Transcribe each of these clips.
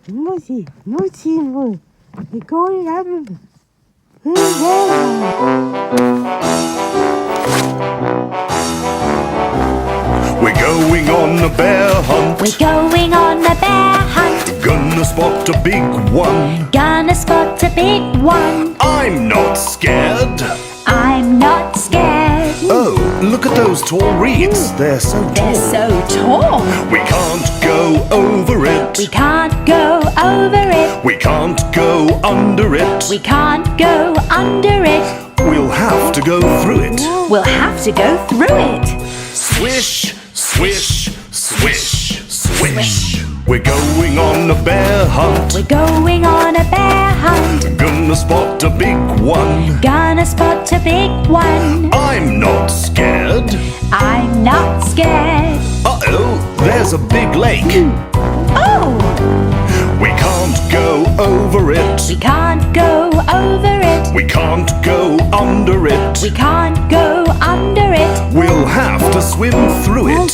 무지 이걸 하면 We're going on a bear hunt. We're going on a bear hunt. Gonna spot a big one. Gonna spot a big one. I'm not scared. I'm not scared. Oh, look at those tall reeds. They're so tall. They're so tall. We can't go over it. We can't go over it. We can't go under it. We can't go under it. We'll have to go through it. We'll have to go through it. Swish, swish, swish, swish. We're going on a bear hunt. We're going on a bear hunt. Gonna spot a big one. Gonna spot a big one. I'm not scared. I'm not scared. Uh-oh, there's a big lake. Oh! We can't go over it. We can't go over it. We can't go under it. We can't go under it. We'll have to swim through it.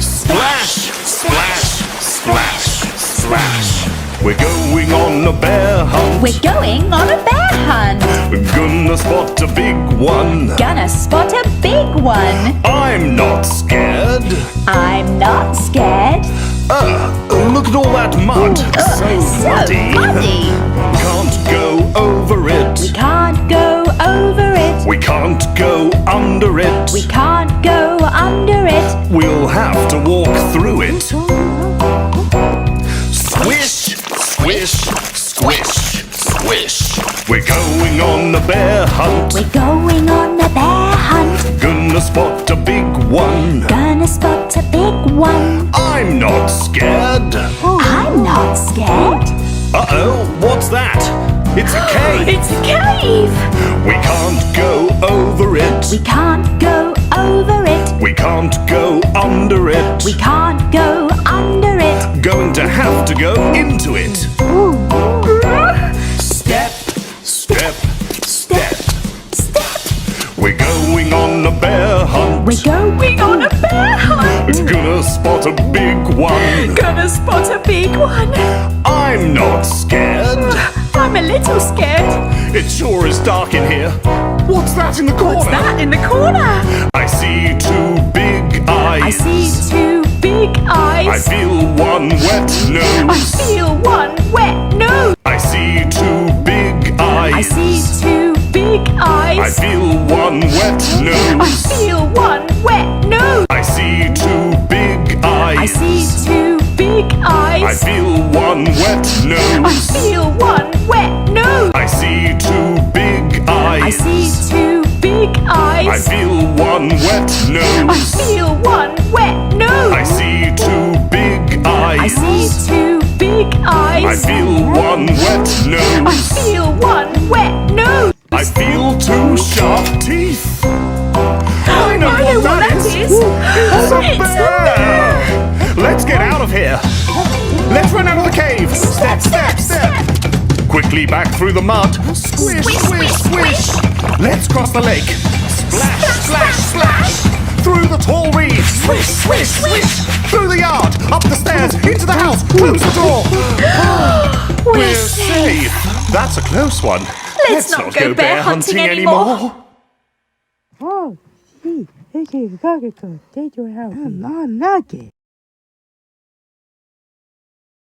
Splash, splash, splash, splash. We're going on a bear hunt. We're going on a bear hunt. We're gonna spot a big one. Gonna spot a big one. I'm not scared. I'm not scared. Look at all that mud. So muddy. Can't go over it. We can't go over it. We can't go under it. We can't go under it. We'll have to walk through it. Swish, swish, swish, swish. We're going on a bear hunt. We're going on a bear hunt. Gonna spot a big one. Gonna spot a big one. I'm not scared. I'm not scared. Uh-oh, what's that? It's a cave. It's a cave. We can't go over it. We can't go over it. We can't go under it. We can't go under it. Going to have to go into it. Step, step, step. Step. We're going on a bear hunt. We're going on a bear hunt. Gonna spot a big one. Gonna spot a big one. I'm not scared. I'm a little scared. It sure is dark in here. What's that in the corner? What's that in the corner? I see two big eyes. I see two big I eyes. feel one wet nose. I feel one wet nose. I see two big eyes. I see two big eyes. I feel one wet I nose. feel one wet nose. I see two big eyes. I see two big eyes. I feel one wet I nose. feel one wet nose. I see two big eyes. I see two big eyes. I feel one wet I nose. feel one wet nose. I see two big eyes. I see two big eyes. I feel one wet I nose. feel one wet nose. I feel two sharp teeth. I know what that is. It's a It's a bear. Let's get out of here. Let's run out of the cave. Step, step, step. Quickly back through the mud. Squish, squish, squish. Let's cross the lake. Splash, splash, splash. Through the tall reeds. Swish, swish, swish. Through the yard. Up the stairs. Into the house. Close the door. We're safe. That's a close one. Let's not go bear hunting anymore. Oh, gee, this is going to take your house. I'm not lucky.